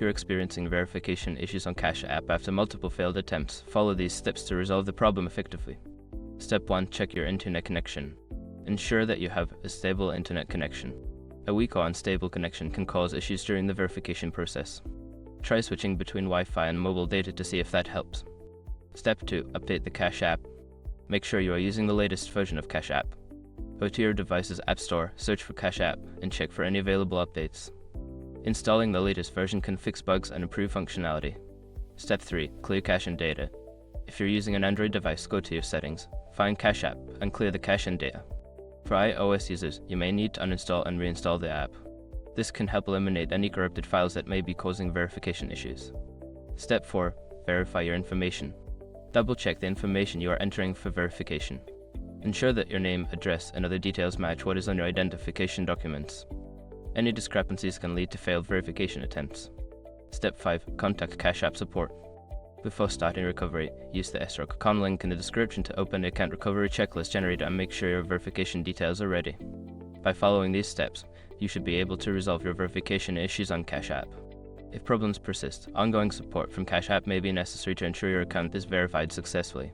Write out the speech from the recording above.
you're experiencing verification issues on Cash App after multiple failed attempts, follow these steps to resolve the problem effectively. Step 1. Check your internet connection. Ensure that you have a stable internet connection. A weak or unstable connection can cause issues during the verification process. Try switching between Wi-Fi and mobile data to see if that helps. Step 2. Update the Cash App. Make sure you are using the latest version of Cash App. Go to your device's App Store, search for Cash App, and check for any available updates. Installing the latest version can fix bugs and improve functionality. Step 3. Clear cache and data. If you're using an Android device, go to your settings, find Cash App, and clear the cache and data. For iOS users, you may need to uninstall and reinstall the app. This can help eliminate any corrupted files that may be causing verification issues. Step 4. Verify your information. Double-check the information you are entering for verification. Ensure that your name, address, and other details match what is on your identification documents. Any discrepancies can lead to failed verification attempts. Step 5. Contact Cash App support. Before starting recovery, use the SROC link in the description to open the account recovery checklist generator and make sure your verification details are ready. By following these steps, you should be able to resolve your verification issues on Cash App. If problems persist, ongoing support from Cash App may be necessary to ensure your account is verified successfully.